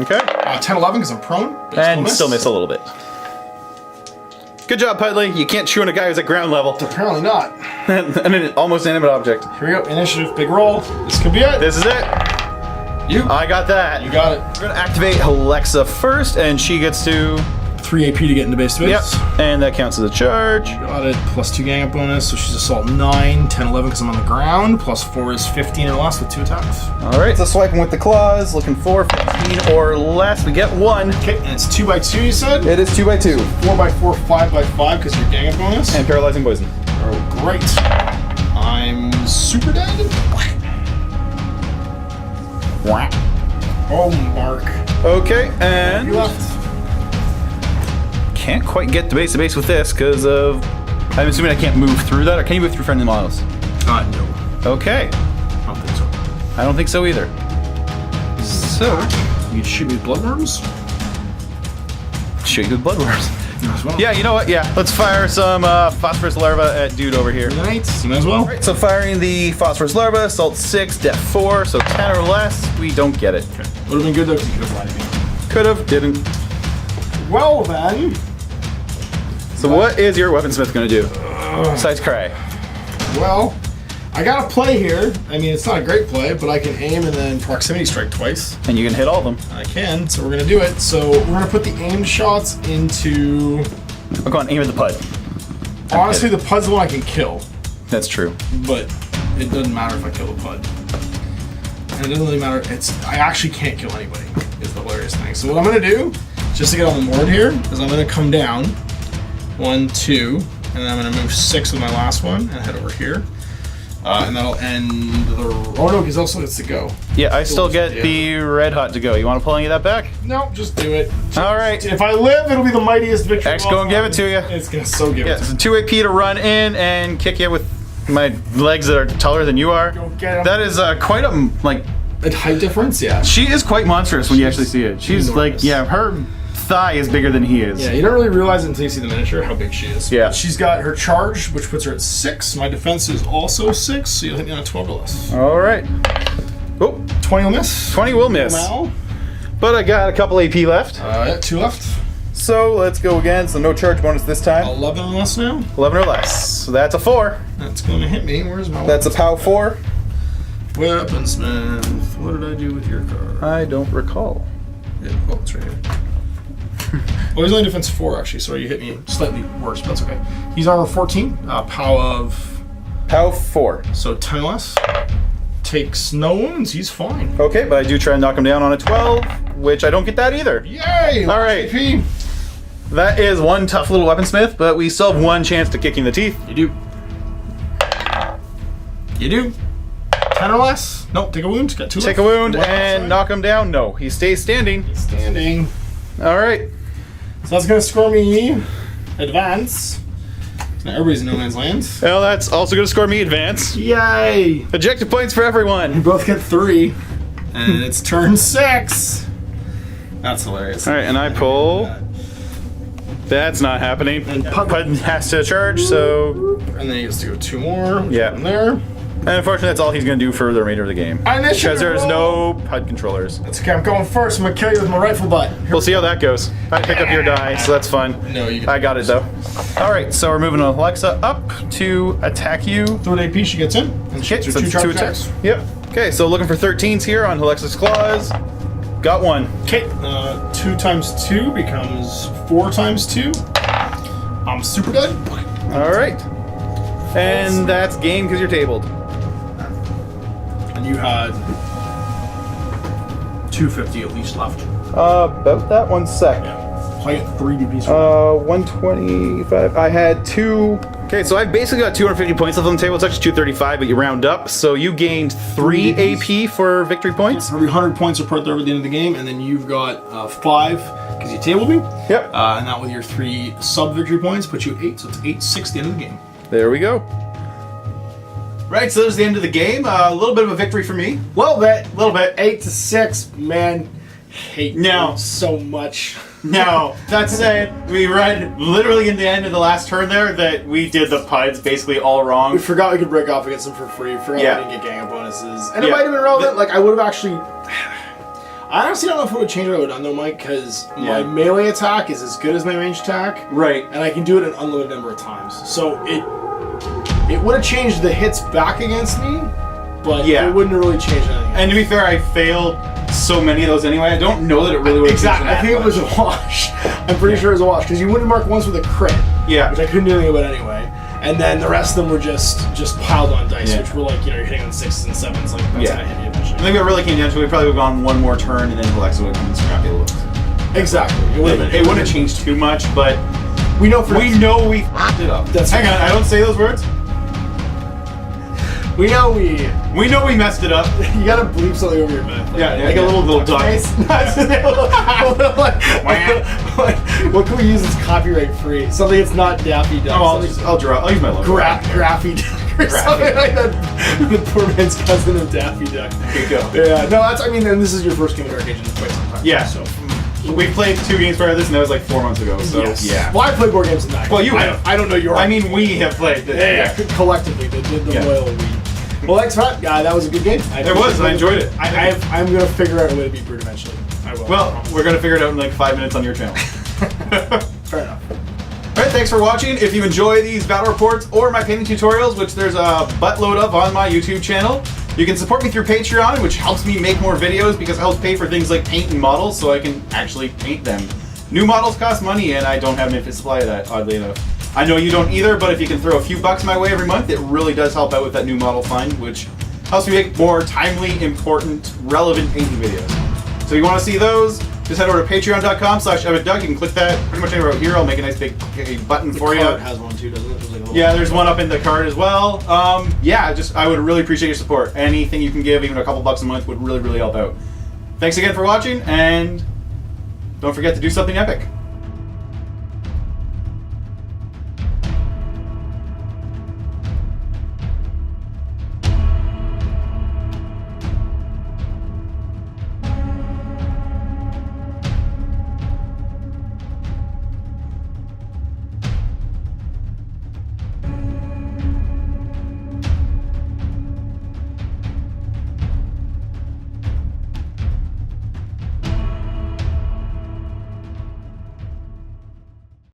Okay. 10, 11 because I'm prone. But And still miss a little bit. Good job, Pudley. You can't chew on a guy who's at ground level. Apparently not. And an almost inanimate object. Here we go. Initiative, big roll. This could be it. This is it. I got that. You got it. We're gonna activate Alexa first, and she gets to 3 AP to get into base to base. Yep. And that counts as a charge. Got it. +2 gang up bonus, so she's assault 9, 10, 11 because I'm on the ground. +4 is 15 or less with 2 attacks. All right, so swiping with the claws, looking for 15 or less. We get 1. Okay, and it's 2 by 2. You said. It is 2 by 2. 4 by 4, 5 by 5 because your gang up bonus. And paralyzing poison. Oh, great. I'm super dead. Oh, Mark. Okay, and You left. can't quite get to base with this because of. I'm assuming I can't move through that, or can you move through friendly models? No. Okay. I don't think so. I don't think so either. So You can shoot me with bloodworms? shoot you with bloodworms. As well. Yeah, you know what? Yeah, let's fire some phosphorus larva at dude over here. Night. Might as well. All right, so firing the phosphorus larva, assault 6, def 4, so 10 or less. We don't get it. Okay. Would have been good though because you could have lied to me. Could have, didn't. Well then. So what is your weaponsmith going to do? Besides cry. Well, I got a play here. I mean, it's not a great play, but I can aim and then proximity strike twice. And you can hit all of them. I can, so we're gonna do it. So we're gonna put the aimed shots into. I'll go on, aim at the Pud. Honestly, the Pud's the one I can kill, That's true. but it doesn't matter if I kill the Pud. And it doesn't really matter. I actually can't kill anybody. Is the hilarious thing. So what I'm gonna do, just to get on the board here, is I'm gonna come down 1, 2, and then I'm gonna move 6 with my last one and head over here. And that'll end the. Oh no, because also it's to go. Yeah, I still get the red hot to go. You want to pull any of that back? No, just do it. All right. If I live, it'll be the mightiest victory. X, go and give it to you. It's gonna so give Yeah, it to so 2 AP to run in and kick you with my legs that are taller than you are. Go get 'em. That is quite a, like, a height difference, yeah. she is quite monstrous when you actually see it. She's Enormous. like, yeah, her thigh is bigger than he is. Yeah, you don't really realize it until you see the miniature how big she is. Yeah. But she's got her charge, which puts her at 6. My defense is also 6, so you'll hit me on a 12 or less. All right. Oh, 20 will miss. 20 will miss. Well, but I got a couple AP left. yeah, 2 left. So let's go again. So no charge bonus this time. 11 or less now. 11 or less. So that's a 4. That's going to hit me. Where's my That's a POW 4. Weaponsmith. What did I do with your card? I don't recall. Yeah, oh, it's right here. Oh, he's only defense 4, actually. Sorry, you hit me slightly worse, but that's okay. He's armor 14. POW of... POW 4. So 10 or less. Takes no wounds. He's fine. Okay, but I do try and knock him down on a 12, which I don't get that either. Yay! All right. AP. That is one tough little weaponsmith, but we still have one chance to kicking the teeth. You do. You do. 10 or less. Nope, take a wound. Got 2 Take left. a wound Left and side. knock him down. No, he stays standing. He's standing. All right. So that's going to score me advance. Now everybody's in no man's land. Well, that's also going to score me advance. Yay! Objective points for We everyone. both get 3. And it's turn 6. That's hilarious. All right, and I pull. That's not happening. And Pud has to charge, so... And then he gets to go 2 more. Yeah. In there. And unfortunately, that's all he's going to do for the remainder of the game. Because there's no PUD controllers. That's okay, I'm going first. I'm going to kill you with my rifle butt. We'll see how that goes. I pick up your die, so that's fun. No, you get I got it, though. All right, so we're moving on Alexa up to attack you. Throw an AP, she gets in. And she Okay, gets so her 2 it's charge 2 attacks. attacks. Yep. Okay, so looking for 13s here on Alexa's Claws. Got 1. Okay, 2 times 2 becomes 4 times 2. I'm super dead. All right. And that's game because you're tabled. And you had 250 at least left. About that 1 sec. So I get 3 DPs. 125. I had 2. Okay, so I've basically got 250 points left on the table. It's actually 235, but you round up. So you gained 3 AP for victory points. Every 100 points are put there at the end of the game, and then you've got 5 because you tabled me. Yep. And that with your 3 sub victory points puts you 8, so it's 8-6 at the end of the game. There we go. Right, so there's the end of the game. A little bit of a victory for me. Little bit. 8-6, man. Hate No. you so much. No, that said, we read literally in the end of the last turn there that we did the PUDs basically all wrong. We forgot we could break off against them for free. Forgot Yeah. we didn't get gang bonuses. And it Yeah. might have been relevant. Like, I would have actually... I honestly don't know if it would change what I would have done, though, Mike, because my melee attack is as good as my range attack. Right. And I can do it an unlimited number of times. So it would have changed the hits back against me, but Yeah. it wouldn't have really changed anything. And to be fair, I failed so many of those anyway. I don't know that it really would have Exactly. I changed think that it was much. a wash. I'm pretty sure it was a wash, because you wouldn't mark once with a crit. Yeah. Which I couldn't do anything about anyway. And then the rest of them were just piled on dice, Yeah. which were like, you're hitting on 6s and 7s, like that's Yeah. gonna hit you I eventually. think it really came down to we probably would have gone one more turn and then Alexa would have come and scrapped it a little bit. Exactly. It wouldn't have changed too much, but We know we know we f***ed it up. That's Hang right. on, I don't say those words. We know we messed it up. you gotta bleep something over your mouth. Like a little duck. Nice. Like, what can we use that's copyright free? Something that's not Daffy Duck. Oh, I'll use my logo. Graffy Duck or something like that. The poor man's cousin of Daffy Duck. There you go. Yeah, no, that's, I mean, and this is your first game of Dark Ages in quite some time. Yeah. So, We played 2 games prior to this, and that was like 4 months ago. So yes. yeah. Well, I played more games than that. Well, you I have. I don't know your. I mean, we have played. yeah, collectively, the Yeah. royal we. Well, thanks, Matt. That was a good game. It was. I enjoyed it. I'm gonna figure out a way to beat Brute eventually. I will. Well, we're gonna figure it out in like 5 minutes on your channel. fair enough. Alright, thanks for watching. If you enjoy these battle reports or my painting tutorials, which there's a buttload of on my YouTube channel, you can support me through Patreon, which helps me make more videos because it helps pay for things like paint and models so I can actually paint them. New models cost money and I don't have an infinite supply of that, oddly enough. I know you don't either, but if you can throw a few bucks my way every month, it really does help out with that new model fund, which helps me make more timely, important, relevant painting videos. So if you want to see those, just head over to patreon.com/EvanDoug. You can click that pretty much anywhere out here. I'll make a nice big button for you. The card has one too, doesn't it? There's like a little Yeah, there's one up in the card as well. Yeah, I would really appreciate your support. Anything you can give, even a couple bucks a month, would really, really help out. Thanks again for watching, and don't forget to do something epic.